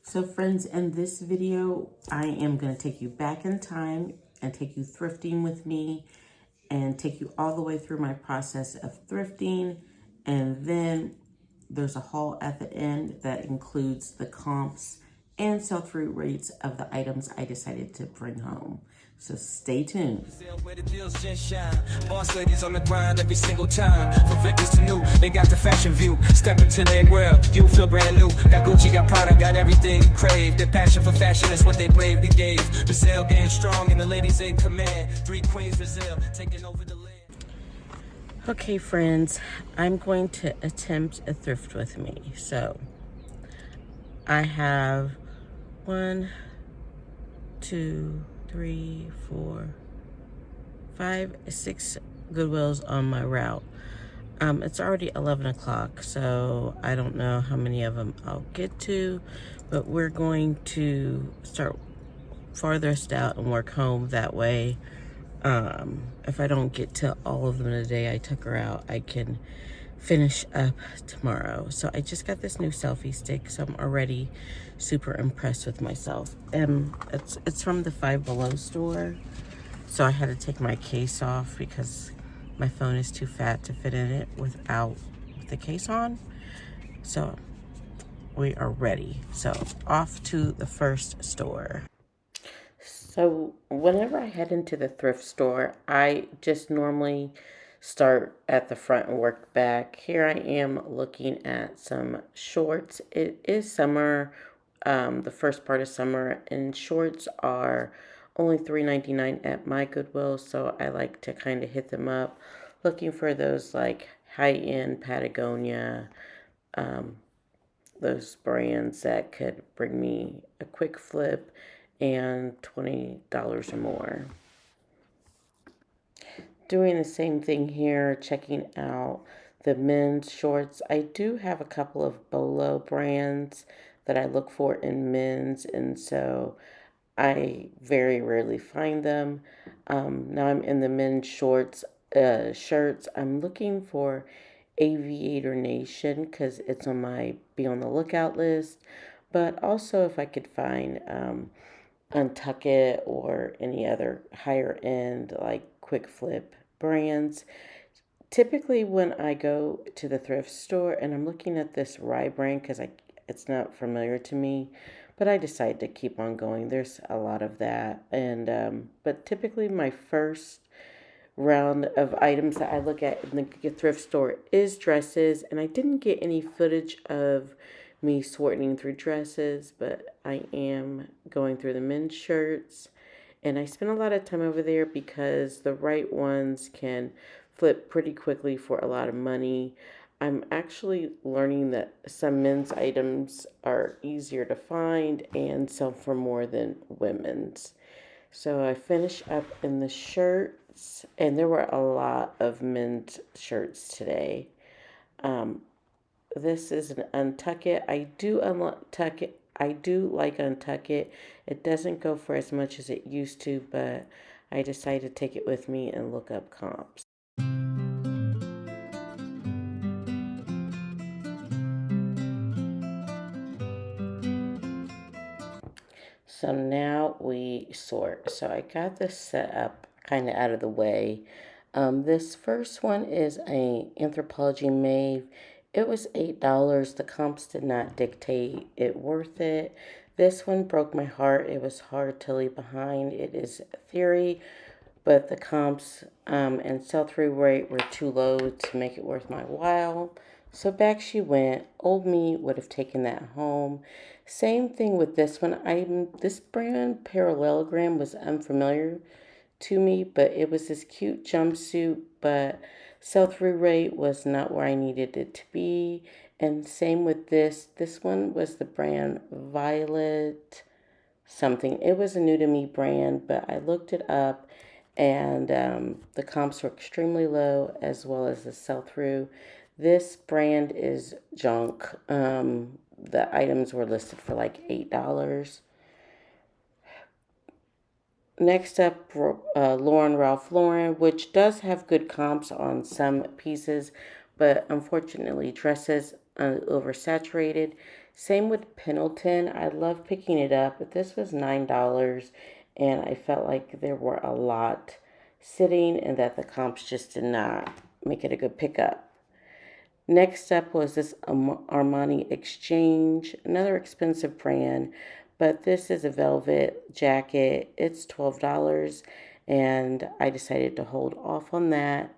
So friends, in this video, I am going to take you back in time and take you thrifting with me and take you all the way through my process of thrifting. And then there's a haul at the end that includes the comps and sell-through rates of the items I decided to bring home. So stay tuned. Where the deals just shine. Boss ladies on the grind every single time. From victims to new, they got the fashion view. Step into their world, you feel brand new. Got Gucci, got Prada, got everything you crave. Their passion for fashion is what they bravely gave. Resale game strong and the ladies in command. 3 queens Resale taking over the land. Okay, friends, I'm going to attempt a thrift with me. So I have 1, 2, 3, 4, 5, 6 Goodwills on my route. It's already 11 o'clock, so I don't know how many of them I'll get to, but we're going to start farthest out and work home that way. If I don't get to all of them today I took her out, I can finish up tomorrow. So I just got this new selfie stick, so I'm already super impressed with myself. It's from the Five Below store, so I had to take my case off because my phone is too fat to fit in it without the case on. So we are ready. So off to the first store. So whenever I head into the thrift store, I just normally start at the front and work back. Here I am looking at some shorts. It is summer, the first part of summer, and shorts are only $3.99 at my Goodwill, so I like to kind of hit them up, looking for those like high-end Patagonia, those brands that could bring me a quick flip and $20 or more. Doing the same thing here, checking out the men's shorts. I do have a couple of Bolo brands that I look for in men's, and so I very rarely find them. Now I'm in the men's shorts, shirts. I'm looking for Aviator Nation because it's on my be on the lookout list, but also if I could find Untuckit or any other higher end like quick flip brands. Typically when I go to the thrift store and I'm looking at this Rye brand because it's not familiar to me, but I decide to keep on going. There's a lot of that, and but typically my first round of items that I look at in the thrift store is dresses, and I didn't get any footage of me sorting through dresses, but I am going through the men's shirts, and I spend a lot of time over there because the right ones can flip pretty quickly for a lot of money. I'm actually learning that some men's items are easier to find and sell for more than women's. So I finish up in the shirts, and there were a lot of men's shirts today. This is an Untuckit. I do untuck it. I do like Untuckit. It doesn't go for as much as it used to, but I decided to take it with me and look up comps. So now we sort. So I got this set up kind of out of the way. This first one is a Anthropologie Mave. It was $8. The comps did not dictate it worth it. This one broke my heart. It was hard to leave behind. It is Theory, but the comps and sell-through rate were too low to make it worth my while. So back she went. Old me would have taken that home. Same thing with this one. This brand Parallelogram was unfamiliar to me, but it was this cute jumpsuit, but sell-through rate was not where I needed it to be. And same with this. This one was the brand Violet something. It was a new to me brand, but I looked it up, and the comps were extremely low as well as the sell-through. This brand is junk. The items were listed for like $8. Next up, Ralph Lauren, which does have good comps on some pieces, but unfortunately dresses oversaturated. Same with Pendleton. I love picking it up, but this was $9, and I felt like there were a lot sitting and that the comps just did not make it a good pickup. Next up was this Armani Exchange, another expensive brand, but this is a velvet jacket. It's $12, and I decided to hold off on that.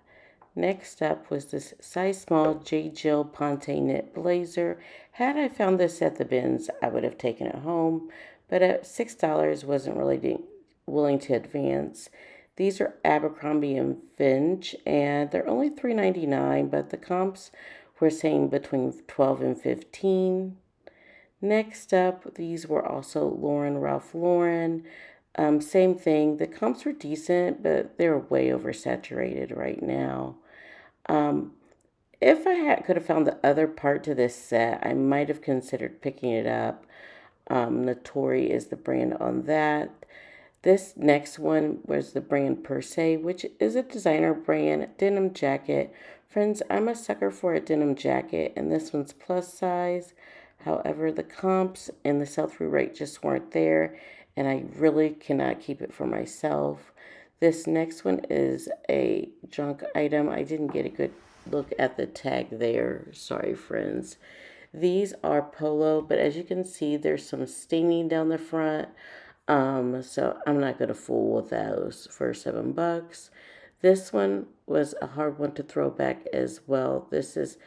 Next up was this size small J. Jill Ponte knit blazer. Had I found this at the bins, I would have taken it home, but at $6, wasn't really willing to advance. These are Abercrombie and Finch, and they're only $3.99, but the comps were saying between 12 and 15. Next up, these were also Ralph Lauren. Same thing. The comps were decent, but they're way oversaturated right now. If I could have found the other part to this set, I might have considered picking it up. Notori is the brand on that. This next one was the brand Per Se, which is a designer brand, denim jacket. Friends, I'm a sucker for a denim jacket, and this one's plus size. However, the comps and the sell-through rate just weren't there, and I really cannot keep it for myself. This next one is a junk item. I didn't get a good look at the tag there. Sorry, friends. These are polo, but as you can see, there's some staining down the front. So I'm not going to fool with those for $7. This one was a hard one to throw back as well. This is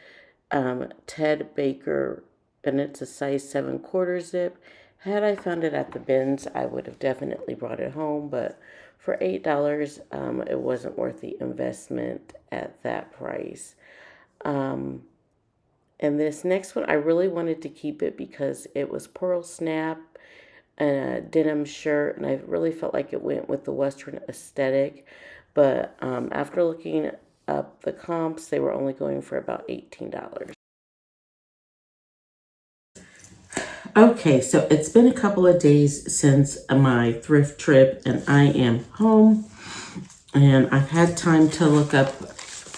Ted Baker, and it's a size 7/4 zip. Had I found it at the bins, I would have definitely brought it home, but for $8, it wasn't worth the investment at that price. And this next one, I really wanted to keep it because it was pearl snap and a denim shirt, and I really felt like it went with the Western aesthetic. But after looking up the comps, they were only going for about $18. Okay, so it's been a couple of days since my thrift trip, and I am home, and I've had time to look up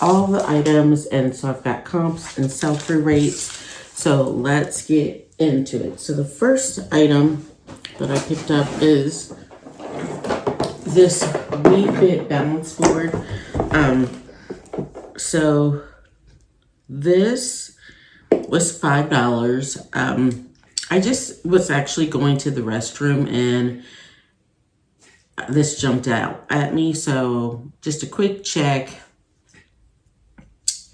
all the items, and so I've got comps and sell-through rates. So let's get into it. So the first item that I picked up is this WeFit balance board. So this was $5. I just was actually going to the restroom and this jumped out at me. So just a quick check,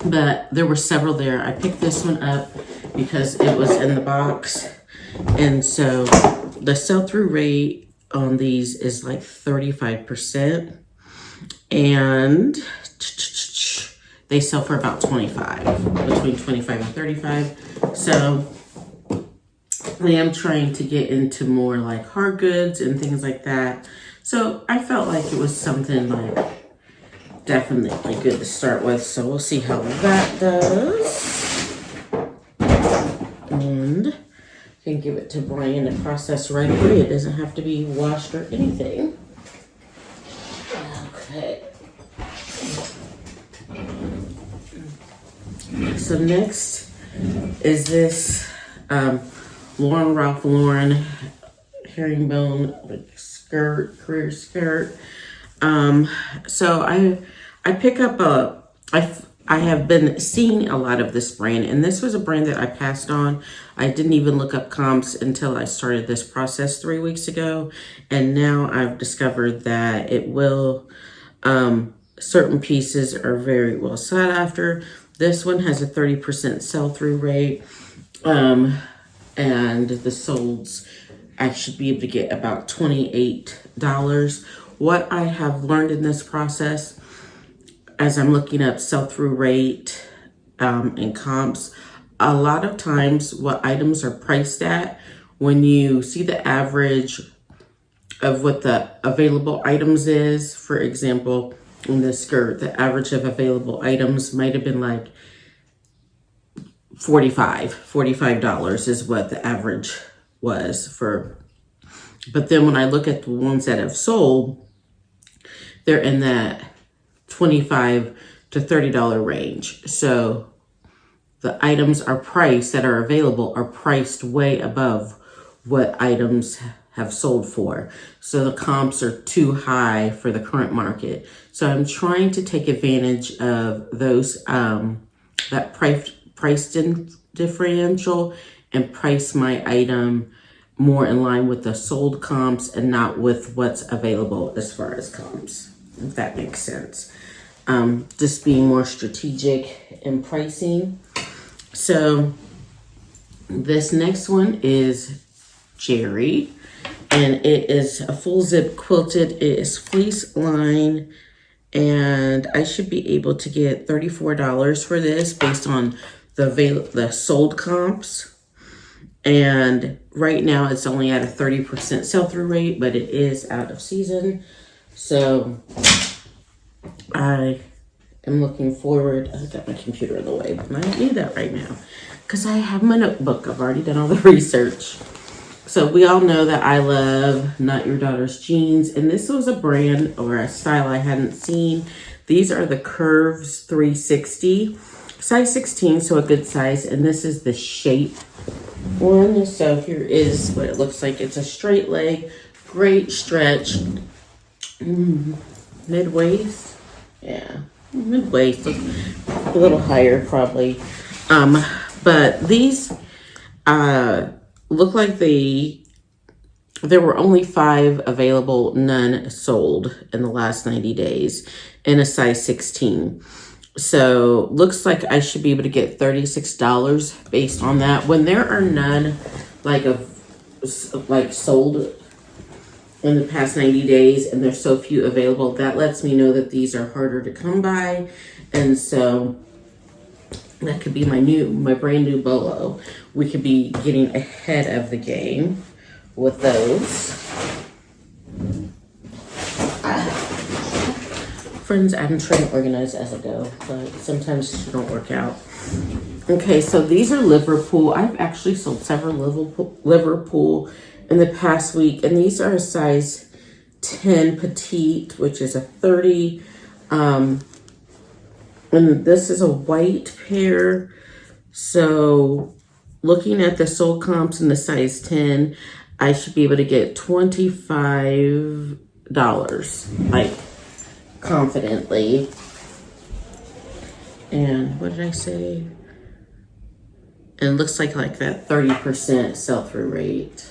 but there were several there. I picked this one up because it was in the box. And so the sell-through rate on these is like 35%. And they sell for about 25, between 25 and 35. So I am trying to get into more like hard goods and things like that. So I felt like it was something like definitely good to start with. So we'll see how that does. And I can give it to Brian to process right away. It doesn't have to be washed or anything. Okay. So next is this Ralph Lauren herringbone skirt, career skirt. So I pick up I have been seeing a lot of this brand, and this was a brand that I passed on. I didn't even look up comps until I started this process 3 weeks ago, and now I've discovered that it will, certain pieces are very well sought after. This one has a 30% sell-through rate, and the solds, I should be able to get about $28. What I have learned in this process, as I'm looking up sell-through rate and comps, a lot of times what items are priced at, when you see the average of what the available items is, for example, in this skirt, the average of available items might have been like $45 is what the average was for. But then when I look at the ones that have sold, they're in that $25 to $30 range. So the items are priced that are available are priced way above what items have sold for. So the comps are too high for the current market. So I'm trying to take advantage of those, that price differential and price my item more in line with the sold comps and not with what's available as far as comps, if that makes sense. Just being more strategic in pricing. So this next one is Jerry, and it is a full zip quilted. It is fleece line, and I should be able to get $34 for this based on the sold comps. And right now it's only at a 30% sell-through rate, but it is out of season. So I am looking forward. I got my computer in the way, but I don't need that right now because I have my notebook. I've already done all the research. So we all know that I love Not Your Daughter's jeans, and this was a brand or a style I hadn't seen. These are the Curves 360, size 16, so a good size, and this is the shape one. So here is what it looks like. It's a straight leg, great stretch, mid-waist, yeah, mid-waist, a little higher probably. But these look like there were only 5 available, none sold in the last 90 days in a size 16. So looks like I should be able to get $36 based on that. When there are none sold in the past 90 days and there's so few available, that lets me know that these are harder to come by. And so that could be my brand new bolo. We could be getting ahead of the game with those. Friends, I'm trying to organize as I go, but sometimes it don't work out. Okay, so these are Liverpool. I've actually sold several Liverpool in the past week, and these are a size 10 petite, which is a 30. And this is a white pair. So looking at the sold comps in the size 10, I should be able to get $25, like confidently. And what did I say? And it looks like that 30% sell-through rate.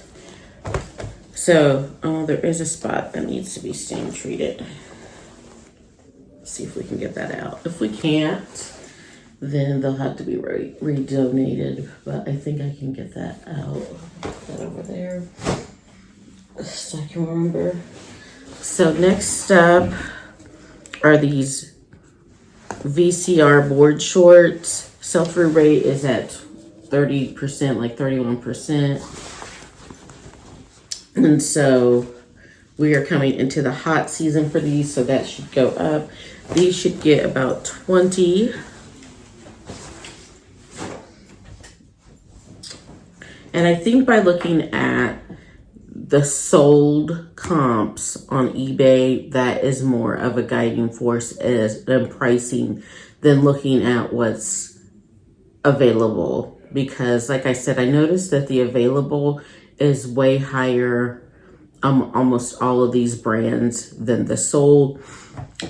So there is a spot that needs to be stain treated. See if we can get that out. If we can't, then they'll have to be redonated. But I think I can get that out. Put that over there so I can remember. So next up are these VCR board shorts. Sell-through rate is at 30%, like 31%. And so we are coming into the hot season for these, so that should go up. These should get about 20. And I think by looking at the sold comps on eBay, that is more of a guiding force in pricing than looking at what's available. Because like I said, I noticed that the available is way higher almost all of these brands than the sold.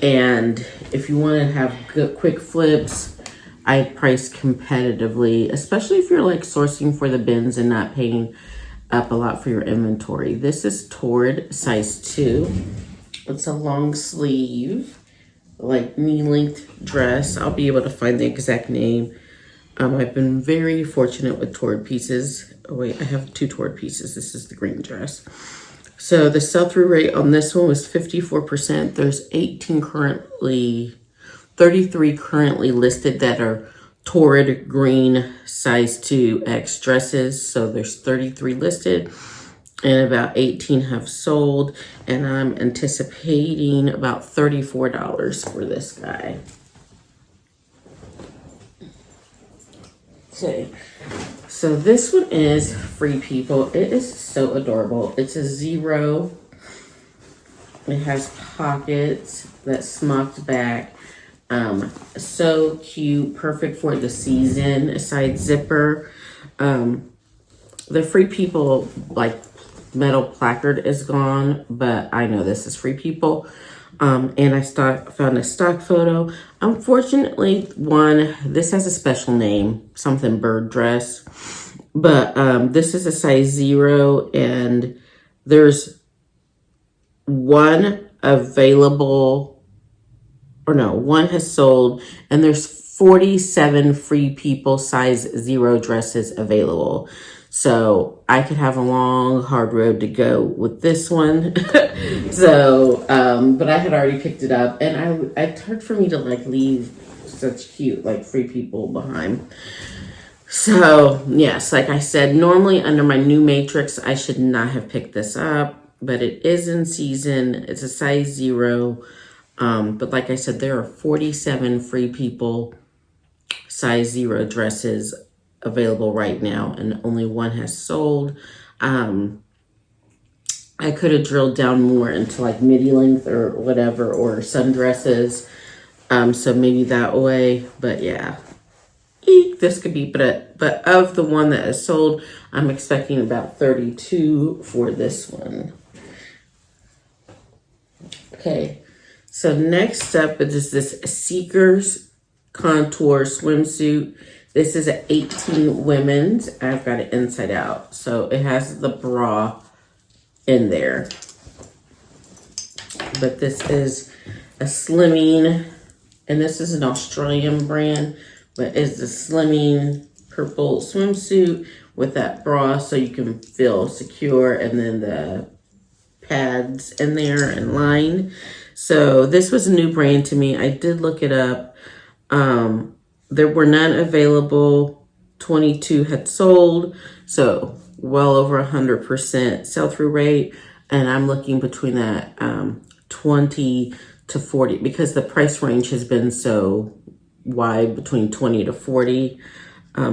And if you want to have good quick flips, I price competitively, especially if you're like sourcing for the bins and not paying up a lot for your inventory. This is Tord size 2. It's a long sleeve, like knee-length dress. I'll be able to find the exact name. I've been very fortunate with Tord pieces. Oh wait, I have 2 Tord pieces. This is the green dress. So the sell-through rate on this one was 54%. There's 33 currently listed that are Tord green size 2X dresses. So there's 33 listed and about 18 have sold. And I'm anticipating about $34 for this guy. Okay. So this one is Free People. It is so adorable. It's a 0. It has pockets that smocked back. So cute, perfect for the season. A side zipper. The Free People like metal placard is gone, but I know this is Free People. And I found a stock photo. Unfortunately, this has a special name, something bird dress, but this is a size 0, and there's one available, or no, one has sold, and there's 47 Free People size 0 dresses available. So I could have a long, hard road to go with this one. So, but I had already picked it up, and it's hard for me to like leave such cute like Free People behind. So yes, like I said, normally under my new matrix, I should not have picked this up, but it is in season. It's a size 0. But like I said, there are 47 Free People size 0 dresses available right now, and only one has sold. I could have drilled down more into like midi length or whatever, or sundresses. So maybe that way, but yeah. This could be, but of the one that is sold, I'm expecting about 32 for this one. Okay, so next up is this Seekers Contour swimsuit. This is an 18 women's. I've got it inside out. So it has the bra in there. But this is a slimming, and this is an Australian brand, but it's the slimming purple swimsuit with that bra so you can feel secure, and then the pads in there and lined. So this was a new brand to me. I did look it up. There were none available. 22 had sold, so well over 100% sell-through rate. And I'm looking between that 20 to 40, because the price range has been so wide, between 20 to 40.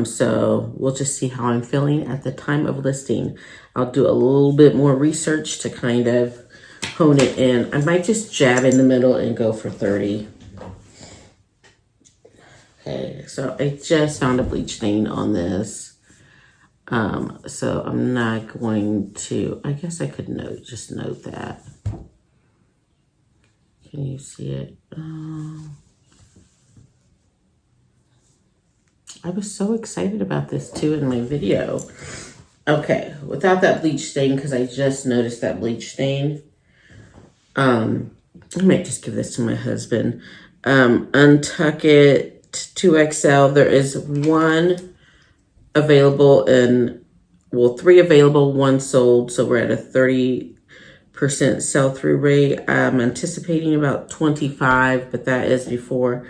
So we'll just see how I'm feeling at the time of listing. I'll do a little bit more research to kind of hone it in. I might just jab in the middle and go for 30. Okay, so I just found a bleach stain on this. So I'm not going to, I guess I could just note that. Can you see it? I was so excited about this too in my video. Okay, without that bleach stain, because I just noticed that bleach stain. I might just give this to my husband. Untuck It 2XL. There is one available in, well, 3 available, 1 sold. So we're at a 30% sell-through rate. I'm anticipating about 25, but that is before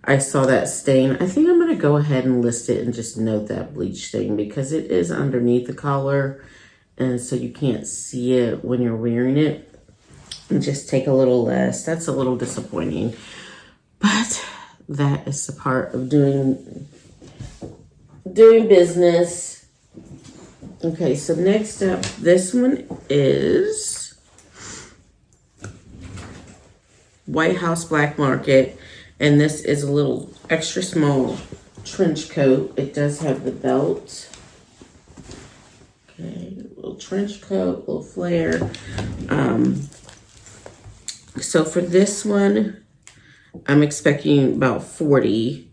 I saw that stain. I think I'm going to go ahead and list it and just note that bleach stain, because it is underneath the collar, and so you can't see it when you're wearing it. And just take a little less. That's a little disappointing, but that is the part of doing business. Okay, so next up, this one is White House Black Market, and this is a little extra small trench coat. It does have the belt. Okay, little trench coat, little flare. So for this one, I'm expecting about 40,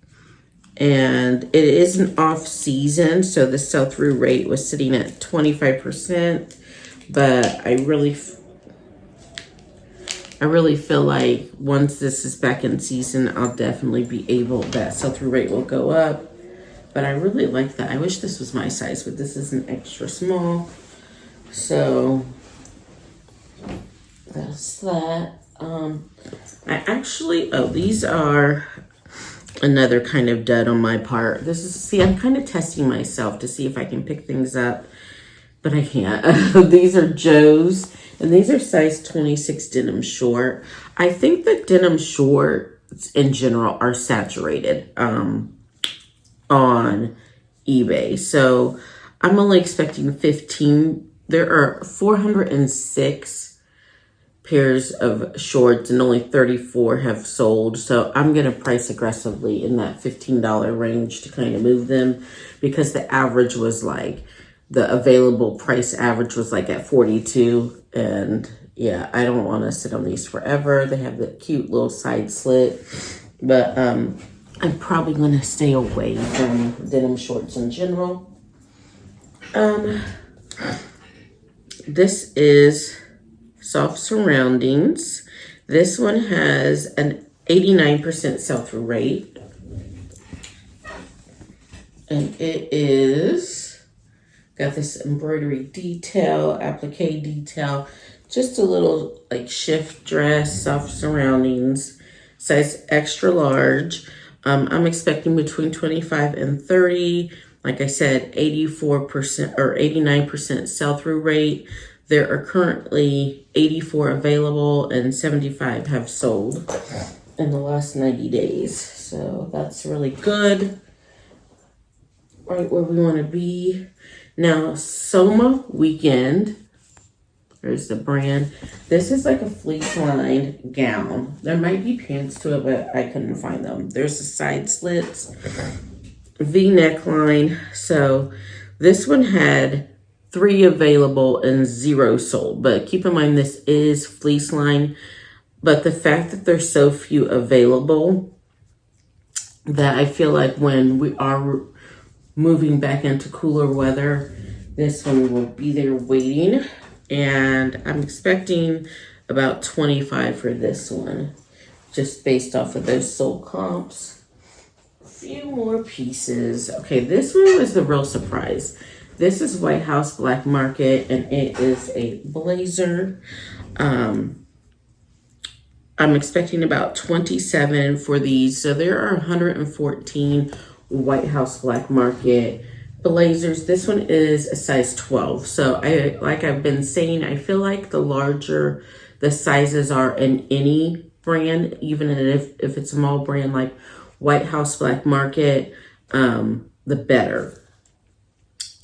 and it is an off season, so the sell-through rate was sitting at 25%, but I really feel like once this is back in season, I'll definitely be able, that sell-through rate will go up. But I really like that. I wish this was my size, but this is an extra small. So that's that. These are another kind of dud on my part. I'm kind of testing myself to see if I can pick things up, but I can't. These are Joe's, and these are size 26 denim short. I think the denim shorts in general are saturated on eBay. So I'm only expecting 15. There are 406 pairs of shorts and only 34 have sold. So I'm going to price aggressively in that $15 range to kind of move them, because the average was like, the available price average was like at 42. And yeah, I don't want to sit on these forever. They have the cute little side slit, but I'm probably going to stay away from denim shorts in general. This is Soft Surroundings. This one has an 89% sell-through rate. And it is got this embroidery detail, applique detail, just a little like shift dress, soft surroundings, size extra large. I'm expecting between 25 and 30. Like I said, 84% or 89% sell-through rate. There are currently 84 available and 75 have sold in the last 90 days. So that's really good. Right where we want to be. Now, Soma Weekend. There's the brand. This is like a fleece lined gown. There might be pants to it, but I couldn't find them. There's the side slits, V neckline. So this one had 3 available and 0 sold. But keep in mind, this is fleece line. But the fact that there's so few available, that I feel like when we are moving back into cooler weather, this one will be there waiting. And I'm expecting about 25 for this one, just based off of those sold comps. A few more pieces. Okay, this one was the real surprise. This is White House Black Market, and it is a blazer. I'm expecting about 27 for these. So there are 114 White House Black Market blazers. This one is a size 12. So like I've been saying, I feel like the larger the sizes are in any brand, even if it's a small brand like White House Black Market, the better.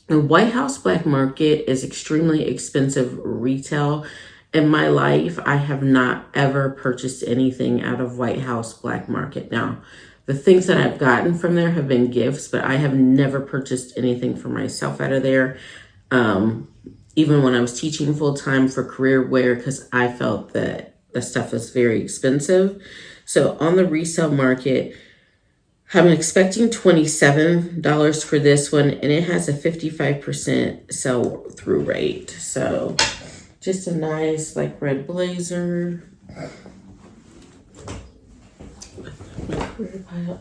The White House Black Market is extremely expensive retail. In my life, I have not ever purchased anything out of White House Black Market. Now, the things that I've gotten from there have been gifts, but I have never purchased anything for myself out of there. Even when I was teaching full-time for career wear, because I felt that the stuff was very expensive. So on the resale market, I'm expecting $27 for this one, and it has a 55% sell-through rate. So just a nice like red blazer.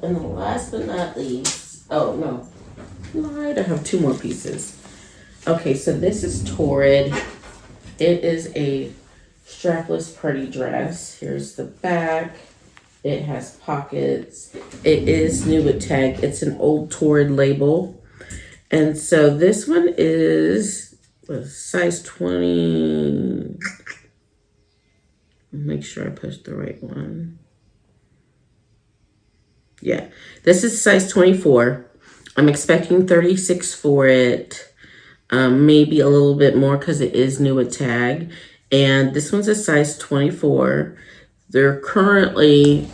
And the last but not least, oh no, lied, I have 2 more pieces. Okay, so this is Torrid. It is a strapless party dress. Here's the back. It has pockets. It is new with tag. It's an old Torrid label. And so this one is size 20. Make sure I push the right one. Yeah, this is size 24. I'm expecting 36 for it. Maybe a little bit more because it is new with tag. And this one's a size 24. They're currently,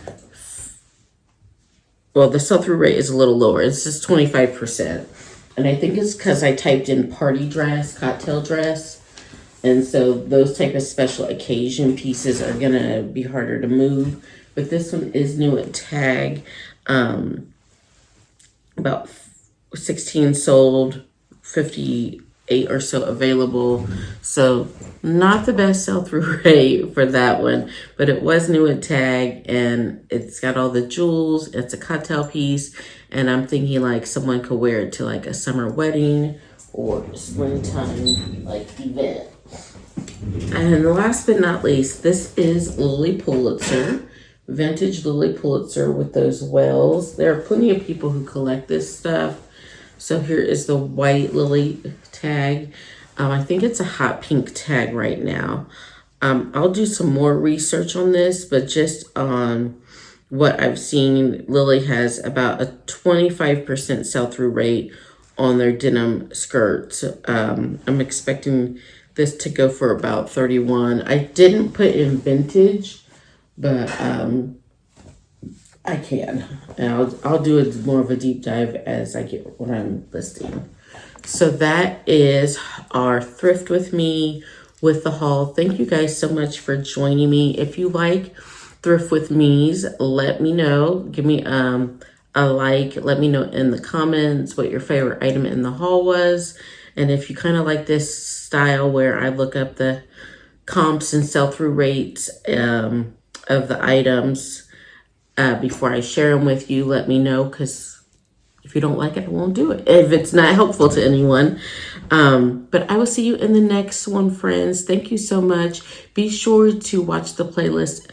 well, the sell-through rate is a little lower. It's just 25%. And I think it's because I typed in party dress, cocktail dress. And so those type of special occasion pieces are going to be harder to move. But this one is new at tag. About 16 sold, 58 or so available. So not the best sell-through rate for that one, but it was new at tag, and it's got all the jewels. It's a cocktail piece, and I'm thinking like someone could wear it to like a summer wedding or springtime like event. And last but not least, this is Lily Pulitzer. Vintage Lily Pulitzer with those wells. There are plenty of people who collect this stuff. So here is the white Lily tag. I think it's a hot pink tag right now. I'll do some more research on this, but just on what I've seen, Lily has about a 25% sell-through rate on their denim skirts. I'm expecting this to go for about $31. I didn't put in vintage, but I can. And I'll do more of a deep dive as I get what I'm listing. So that is our Thrift With Me with the haul. Thank you guys so much for joining me. If you like Thrift With Me's, let me know. Give me a like. Let me know in the comments what your favorite item in the haul was. And if you kind of like this style where I look up the comps and sell-through rates of the items before I share them with you, let me know, because if you don't like it, I won't do it if it's not helpful to anyone. But I will see you in the next one, friends. Thank you so much. Be sure to watch the playlist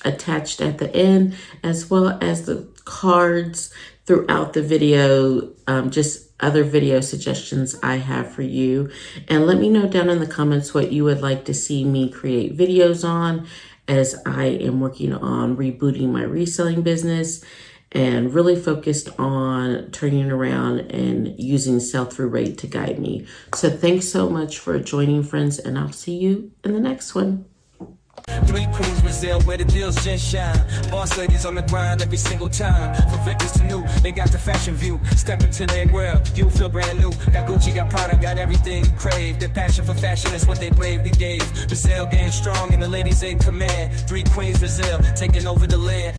attached at the end, as well as the cards throughout the video, just other video suggestions I have for you. And let me know down in the comments what you would like to see me create videos on, as I am working on rebooting my reselling business and really focused on turning around and using sell-through rate to guide me. So thanks so much for joining, friends, and I'll see you in the next one. 3 queens Resale, where the deals just shine. Boss ladies on the grind every single time. From victims to new, they got the fashion view. Step into their world, you feel brand new. Got Gucci, got Prada, got everything you crave. Their passion for fashion is what they bravely gave. Resale getting strong and the ladies in command. 3 queens Resale, taking over the land.